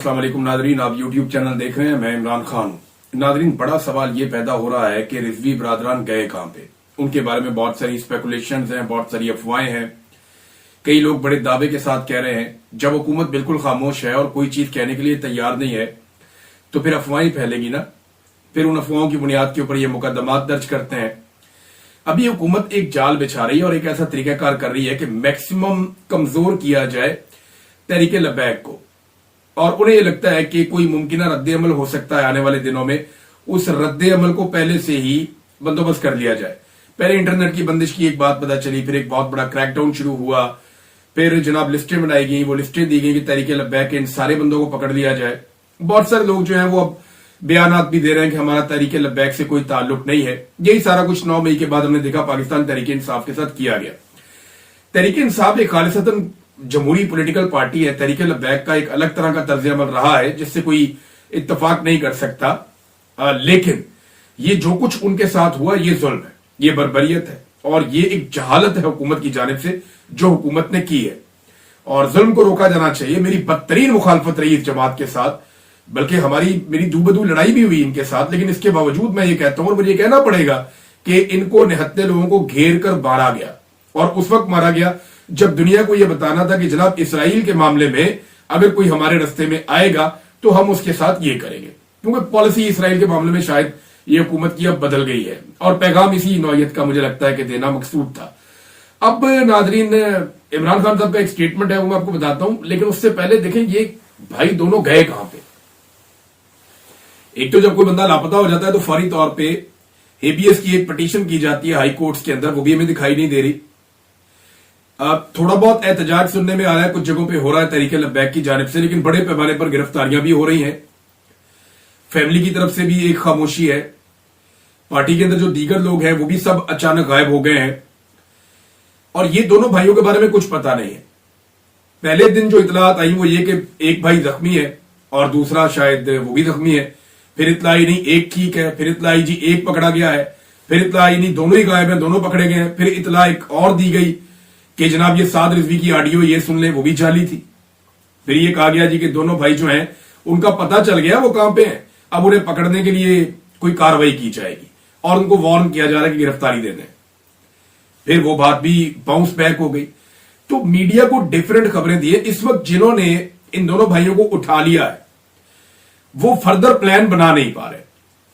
अस्सलाम वालेकुम नादरीन, आप यूट्यूब चैनल देख रहे हैं। मैं इमरान खान हूं। नादरीन, बड़ा सवाल ये पैदा हो रहा है कि रिजवी बरादरान गए कहां पे। उनके बारे में बहुत सारी स्पेकुलेशंस हैं, बहुत सारी अफवाहें हैं। कई लोग बड़े दावे के साथ कह रहे हैं जब हुकूमत बिल्कुल खामोश है और कोई चीज कहने के लिए तैयार नहीं है तो फिर अफवाहें फैलेगी ना। फिर उन अफवाहों की बुनियाद के ऊपर ये मुकदमात दर्ज करते हैं। अभी हुकूमत एक जाल बिछा रही है और एक ऐसा तरीकाकार कर रही है कि मैक्सिमम कमजोर किया जाए तहरीके लब्बैक को, और उन्हें यह लगता है कि कोई मुमकिन रद्द अमल हो सकता है आने वाले दिनों में। उस रद्द अमल को पहले से ही बंदोबस्त कर लिया जाए। पहले इंटरनेट की बंदिश की एक बात पता चली, फिर एक बहुत बड़ा क्रैकडाउन शुरू हुआ, फिर जनाब लिस्टें बनाई गई, वो लिस्टें दी गई कि तहरीके लब्बैक के इन सारे बंदों को पकड़ लिया जाए। बहुत सारे लोग जो है वो अब बयानात भी दे रहे हैं कि हमारा तहरीके लब्बैक से कोई ताल्लुक नहीं है। यही सारा कुछ 9 मई के बाद हमने देखा पाकिस्तान तहरीके इंसाफ के साथ किया गया। तहरीके इंसाफ एक खालिसतन जमहूरी पॉलिटिकल पार्टी है। तहरीके लब्बैक का एक अलग तरह का तर्ज अमल रहा है जिससे कोई इत्तफाक नहीं कर सकता। लेकिन ये जो कुछ उनके साथ हुआ ये जुल्म है, ये बर्बरियत है और ये एक जहालत है हुकूमत की जानिब से जो हुकूमत ने की है, और जुल्म को रोका जाना चाहिए। मेरी बदतरीन मुखालफत रही इस जमात के साथ, बल्कि मेरी दूबदू लड़ाई भी हुई इनके साथ, लेकिन इसके बावजूद मैं ये कहता हूं और मुझे कहना पड़ेगा कि इनको निहत्ते लोगों को घेर कर मारा गया, और उस वक्त मारा गया जब दुनिया को यह बताना था कि जनाब इसराइल के मामले में अगर कोई हमारे रास्ते में आएगा तो हम उसके साथ ये करेंगे, क्योंकि पॉलिसी इसराइल के मामले में शायद ये हुकूमत की अब बदल गई है और पैगाम इसी नौयत का मुझे लगता है कि देना मकसूद था। अब नाजरीन, इमरान खान साहब का एक स्टेटमेंट है वो मैं आपको बताता हूं, लेकिन उससे पहले देखें ये भाई दोनों गए कहां पे। एक तो जब कोई बंदा लापता हो जाता है तो फौरी तौर पे हेबियस की एक पिटीशन की जाती है हाई कोर्ट्स के अंदर, वो भी हमें दिखाई नहीं दे रही। थोड़ा बहुत एहतजाज सुनने में आ रहा है, कुछ जगहों पे हो रहा है तहरीके लब्बैक की जानिब से, लेकिन बड़े पैमाने पर गिरफ्तारियां भी हो रही हैं। फैमिली की तरफ से भी एक खामोशी है। पार्टी के अंदर जो दीगर लोग हैं वो भी सब अचानक गायब हो गए हैं, और ये दोनों भाइयों के बारे में कुछ पता नहीं है। पहले दिन जो इतलात आई वो ये कि एक भाई जख्मी है और दूसरा शायद वो भी जख्मी है। फिर इतला आई नहीं एक ठीक है, फिर इतला आई जी एक पकड़ा गया है, फिर इतला आई नहीं दोनों ही गायब हैं, दोनों पकड़े गए हैं। फिर इतला एक और दी गई कि जनाब ये साद रिजवी की ऑडियो ये सुन ले, वो भी जाली थी। फिर ये कहा गया जी कि दोनों भाई जो हैं उनका पता चल गया वो कहां पे हैं, अब उन्हें पकड़ने के लिए कोई कार्रवाई की जाएगी और उनको वार्न किया जा रहा है कि गिरफ्तारी दे दें। फिर वो बात भी बाउंस बैक हो गई। तो मीडिया को डिफरेंट खबरें दी है। इस वक्त जिन्होंने इन दोनों भाइयों को उठा लिया है वो फर्दर प्लान बना नहीं पा रहे,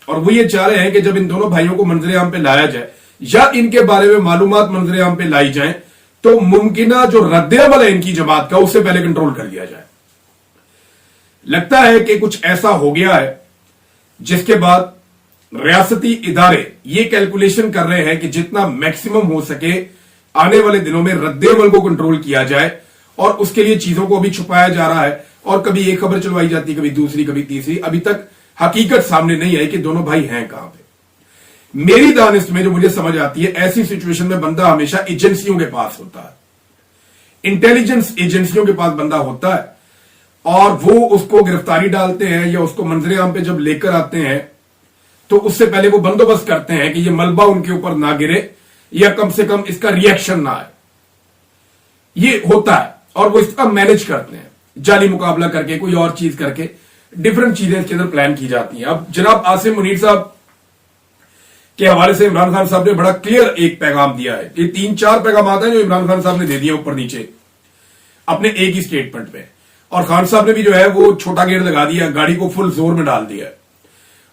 और वो ये चाह रहे हैं कि जब इन दोनों भाइयों को मंजरे आम पे लाया जाए या इनके बारे में मालूमात मंजरे आम पे लाई जाए तो मुमकिना जो रद्द अमल है इनकी जमात का उससे पहले कंट्रोल कर लिया जाए। लगता है कि कुछ ऐसा हो गया है जिसके बाद रियासती इदारे ये कैलकुलेशन कर रहे हैं कि जितना मैक्सिमम हो सके आने वाले दिनों में रद्द अमल को कंट्रोल किया जाए, और उसके लिए चीजों को अभी छुपाया जा रहा है और कभी एक खबर चलवाई जाती, कभी दूसरी, कभी तीसरी। अभी तक हकीकत सामने नहीं आई कि दोनों भाई हैं कहां पे। मेरी दानिश में जो मुझे समझ आती है, ऐसी सिचुएशन में बंदा हमेशा एजेंसियों के पास होता है, इंटेलिजेंस एजेंसियों के पास बंदा होता है, और वो उसको गिरफ्तारी डालते हैं या उसको मंजरे आम पे जब लेकर आते हैं तो उससे पहले वो बंदोबस्त करते हैं कि ये मलबा उनके ऊपर ना गिरे या कम से कम इसका रिएक्शन ना आए। ये होता है और वो इसका मैनेज करते हैं, जाली मुकाबला करके, कोई और चीज करके, डिफरेंट चीजें इसके अंदर प्लान की जाती हैं। अब जनाब आसिम मुनीर साहब के हवाले से इमरान खान साहब ने बड़ा क्लियर एक पैगाम दिया है। ये 3-4 पैगाम आते हैं जो इमरान खान साहब ने दे दिए ऊपर नीचे अपने एक ही स्टेटमेंट में, और खान साहब ने भी जो है वो छोटा गेयर लगा दिया, गाड़ी को फुल जोर में डाल दिया,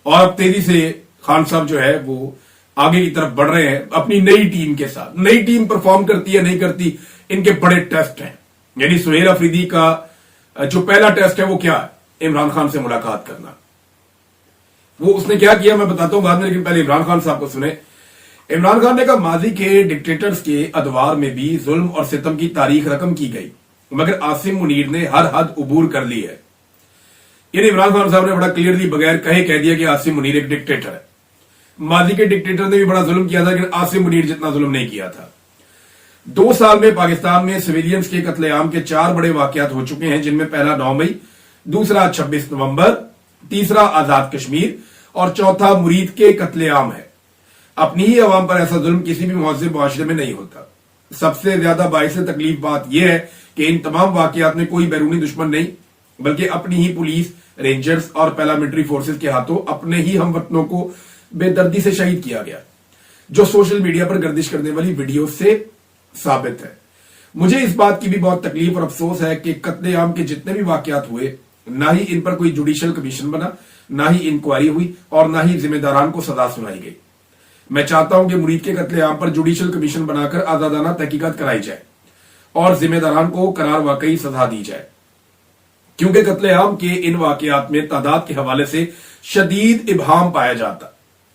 और अब तेजी से खान साहब जो है वो आगे की तरफ बढ़ रहे हैं अपनी नई टीम के साथ। नई टीम परफॉर्म करती है नहीं करती, इनके बड़े टेस्ट हैं। यानी सुहेल अफरीदी का जो पहला टेस्ट है वो क्या है, इमरान खान से मुलाकात करना। वो उसने क्या किया मैं बताता हूं बाद में, लेकिन पहले इमरान खान साहब को सुने। इमरान खान ने कहा माजी के डिक्टेटर्स के अदवार में भी जुल्म और सितम की तारीख रकम की गई, मगर आसिम मुनीर ने हर हद उबूर कर ली है। यानी इमरान खान साहब ने बड़ा क्लियरली बगैर कहे कह दिया कि आसिम मुनीर एक डिक्टेटर है। माजी के डिक्टेटर ने भी बड़ा जुल्म किया था, लेकिन आसिम मुनीर जितना जुल्म नहीं किया था। 2 साल में पाकिस्तान में सिविलियंस के कत्लेआम के 4 बड़े वाकयात हो चुके हैं, जिनमें पहला 9 मई, दूसरा 26 नवंबर, तीसरा आजाद कश्मीर और चौथा मुरीद के कत्लेआम है। अपनी ही अवाम पर ऐसा जुल्म किसी भी मुहज़्ज़िब मुआशरे में नहीं होता। सबसे ज्यादा बाइस तकलीफ बात यह है कि इन तमाम वाकयात में कोई बैरूनी दुश्मन नहीं बल्कि अपनी ही पुलिस, रेंजर्स और पैरामिलिट्री फोर्सेस के हाथों अपने ही हमवतनों को बेदर्दी से शहीद किया गया, जो सोशल मीडिया पर गर्दिश करने वाली वीडियो से साबित है। मुझे इस बात की भी बहुत तकलीफ और अफसोस है कि कत्लेआम के जितने भी वाकयात हुए, ना ही इन पर कोई जुडिशियल कमीशन बना, ना ही इंक्वायरी हुई और ना ही जिम्मेदारान को सजा सुनाई गई। मैं चाहता हूं कि मुरीद के कत्लेआम पर जुडिशियल कमीशन बनाकर आजादाना तहकीकात कराई जाए और जिम्मेदारान को करार वाकई सजा दी जाए, क्योंकि कत्लेआम के इन वाकयात में तादाद के हवाले से शदीद इबहाम पाया जाता।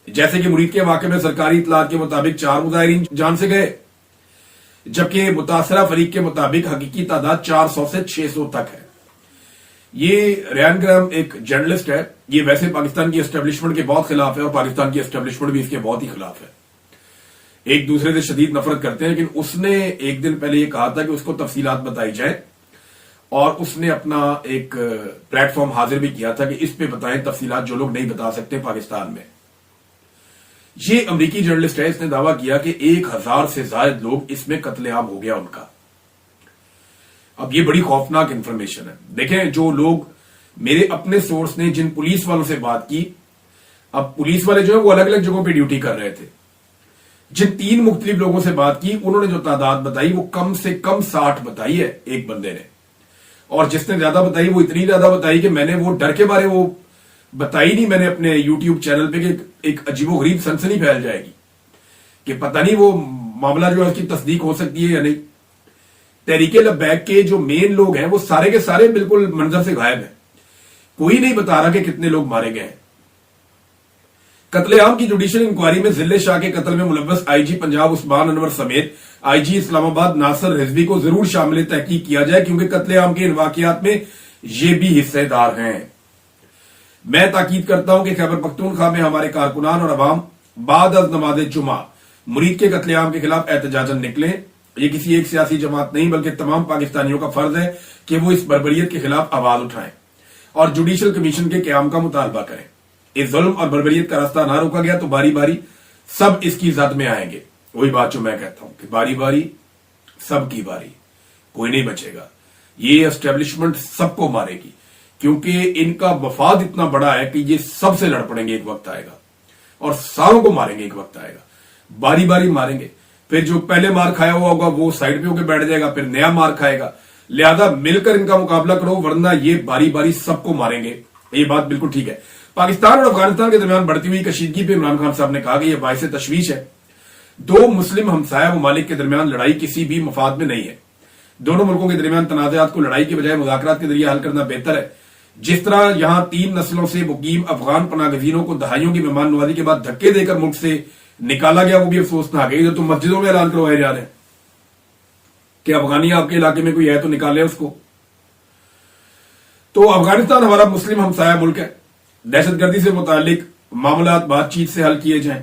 जैसे कि मुरीद के वाकये में सरकारी इतलात के मुताबिक 4 मुजाहिरीन जान से गए, जबकि मुतासरा फरीक के मुताबिक हकीकी तादाद 400 से 600 तक है। ये रयान ग्राम एक जर्नलिस्ट है, ये वैसे पाकिस्तान की एस्टेब्लिशमेंट के बहुत खिलाफ है और पाकिस्तान की एस्टेब्लिशमेंट भी इसके बहुत ही खिलाफ है, एक दूसरे से शदीद नफरत करते हैं। लेकिन उसने एक दिन पहले ये कहा था कि उसको तफसीलात बताई जाए और उसने अपना एक प्लेटफॉर्म हाजिर भी किया था कि इस पे बताएं तफसीलात जो लोग नहीं बता सकते पाकिस्तान में। ये अमेरिकी जर्नलिस्ट है, इसने दावा किया कि 1000 से ज्यादा लोग इसमें कत्लेआम हो गया उनका। अब ये बड़ी खौफनाक इंफॉर्मेशन है। देखें, जो लोग मेरे अपने सोर्स ने जिन पुलिस वालों से बात की, अब पुलिस वाले जो है वो अलग अलग जगहों पे ड्यूटी कर रहे थे, जिन 3 मुख्तलिफ लोगों से बात की उन्होंने जो तादाद बताई वो कम से कम 60 बताई है एक बंदे ने, और जिसने ज्यादा बताई वो इतनी ज्यादा बताई कि मैंने वो डर के बारे वो बताई नहीं मैंने अपने यूट्यूब चैनल पे कि एक अजीबोगरीब सनसनी फैल जाएगी कि पता नहीं वो मामला जो है उसकी तस्दीक हो सकती है या नहीं। तहरीके लब्बैक के जो मेन लोग हैं वो सारे के सारे बिल्कुल मंजर से गायब हैं, कोई नहीं बता रहा कि कितने लोग मारे गए हैं। कत्लेआम की जुडिशियल इंक्वायरी में जिले शाह के कत्ल में मुलव्वस आईजी पंजाब उस्मान अनवर समेत आईजी इस्लामाबाद नासिर रिजवी को जरूर शामिल तहकीक किया जाए, क्योंकि कत्लेआम के इन वाकयात में ये भी हिस्सेदार हैं। मैं ताकीद करता हूं कि खैबर पख्तूनख्वा में हमारे कारकुनान और अवाम बाद अज नमाज जुमा मुरीद के कत्लेआम के खिलाफ एहतजाजन निकले। ये किसी एक सियासी जमात नहीं बल्कि तमाम पाकिस्तानियों का फर्ज है कि वो इस बर्बरियत के खिलाफ आवाज उठाएं और जुडिशियल कमीशन के क्याम का मुतालबा करें। इस जुल्म और बर्बरियत का रास्ता ना रोका गया तो बारी बारी सब इसकी जद में आएंगे। वही बात जो मैं कहता हूं कि बारी बारी सबकी बारी, कोई नहीं बचेगा। ये एस्टेब्लिशमेंट सबको मारेगी, क्योंकि इनका वफाद इतना बड़ा है कि ये सबसे लड़ पड़ेंगे एक वक्त आएगा, और सारों को मारेंगे एक वक्त आएगा, बारी बारी मारेंगे। फिर जो पहले मार खाया हुआ होगा वो साइड पे होकर बैठ जाएगा, फिर नया मार खाएगा। लिहाजा मिलकर इनका मुकाबला करो, वरना ये बारी बारी सबको मारेंगे। ये बात बिल्कुल ठीक है। पाकिस्तान और अफगानिस्तान के दरमियान बढ़ती हुई कशीदगी पे इमरान खान साहब ने कहा कि यह बाइस तशवीश है। 2 मुस्लिम हमसाया ममालिक के दरमियान लड़ाई किसी भी मफाद में नहीं है। दोनों मुल्कों के दरमियान तनाज़ात को लड़ाई के बजाय मुज़ाकरात के जरिए हल करना बेहतर है। जिस तरह यहां 3 नस्लों से मुकीम अफगान पनागजीनों को दहाइयों की मेहमान नवाजी के बाद धक्के देकर मुल्क से निकाला गया, वो भी अफसोसनाक है। जो तुम मस्जिदों में ऐलान करवाए जा रहे हैं कि अफगानी आपके इलाके में कोई है तो निकाले उसको। तो अफगानिस्तान हमारा मुस्लिम हमसाया मुल्क है। दहशतगर्दी से मुतालिक मामलात बातचीत से हल किए जाएं।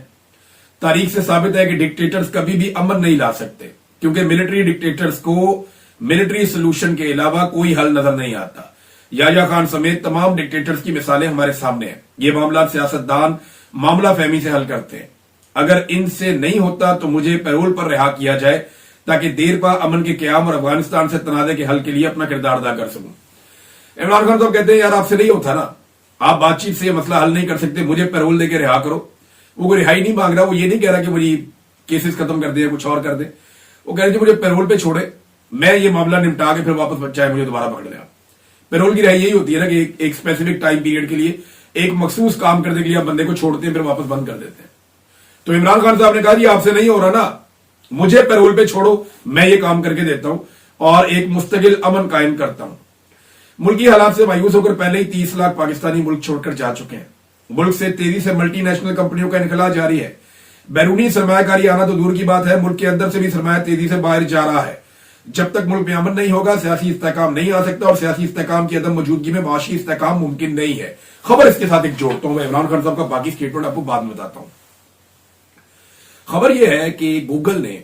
तारीख से साबित है कि डिक्टेटर्स कभी भी अमन नहीं ला सकते, क्योंकि मिलिट्री डिक्टेटर्स को मिलिट्री सोल्यूशन के अलावा कोई हल नजर नहीं आता। याया खान समेत तमाम डिक्टेटर्स की मिसालें हमारे सामने हैं। ये मामला सियासतदान मामला फहमी से हल करते हैं। अगर इनसे नहीं होता तो मुझे पैरोल पर रिहा किया जाए, ताकि देर पा अमन के क्याम और अफगानिस्तान से तनाजे के हल के लिए अपना किरदार अदा कर सकूं। इमरान खान तो कहते हैं यार आपसे नहीं होता ना, आप बातचीत से मसला हल नहीं कर सकते, मुझे पैरोल देकर रिहा करो। वो कोई रिहाई नहीं मांग रहा, वो ये नहीं कह रहा कि मुझे केसेस खत्म कर दे, कुछ और कर दे। वो कह रहे थे मुझे पैरोल पे छोड़े, मैं ये मामला निपटा के फिर वापस चाहे मुझे दोबारा पकड़ लिया। पैरोल की रिहाई यही होती है ना कि एक स्पेसिफिक टाइम पीरियड के लिए एक मखसूस काम करने के लिए आप बंदे को छोड़ते हैं, फिर वापस बंद कर देते हैं। तो इमरान खान साहब ने कहा जी आपसे नहीं हो रहा ना, मुझे पैरोल पे छोड़ो, मैं ये काम करके देता हूं और एक मुस्तकिल अमन कायम करता हूं। मुल्की हालात से मायूस होकर पहले ही 30 लाख पाकिस्तानी मुल्क छोड़कर जा चुके हैं। मुल्क से तेजी से मल्टीनेशनल कंपनियों का इनखला जारी है। बैरूनी सरमायाकारी आना तो दूर की बात है, मुल्क के अंदर से भी सरमाया तेजी से बाहर जा रहा है। जब तक मुल्क में अमन नहीं होगा, सियासी इस्तेहकाम नहीं आ सकता, और सियासी इस्तेहकाम की अदम मौजूदगी में माशी इस्तेहकाम मुमकिन नहीं है। खबर इसके साथ एक जोड़ता हूं, मैं इमरान खान साहब का बाकी स्टेटमेंट आपको बाद में बताता हूं। खबर यह है कि गूगल ने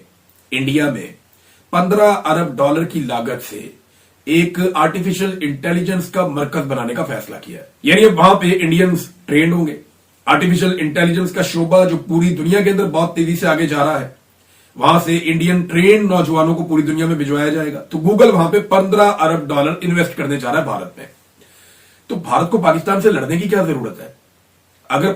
इंडिया में $15 अरब की लागत से एक आर्टिफिशियल इंटेलिजेंस का मरकज बनाने का फैसला किया है। यानी वहां पे इंडियंस ट्रेंड होंगे। आर्टिफिशियल इंटेलिजेंस का शोबा जो पूरी दुनिया के अंदर बहुत तेजी से आगे जा रहा है, वहां से इंडियन ट्रेन नौजवानों को पूरी दुनिया में भिजवाया जाएगा। तो गूगल वहां पे $15 अरब इन्वेस्ट करने जा रहा है भारत में। तो भारत को पाकिस्तान से लड़ने की क्या जरूरत है? अगर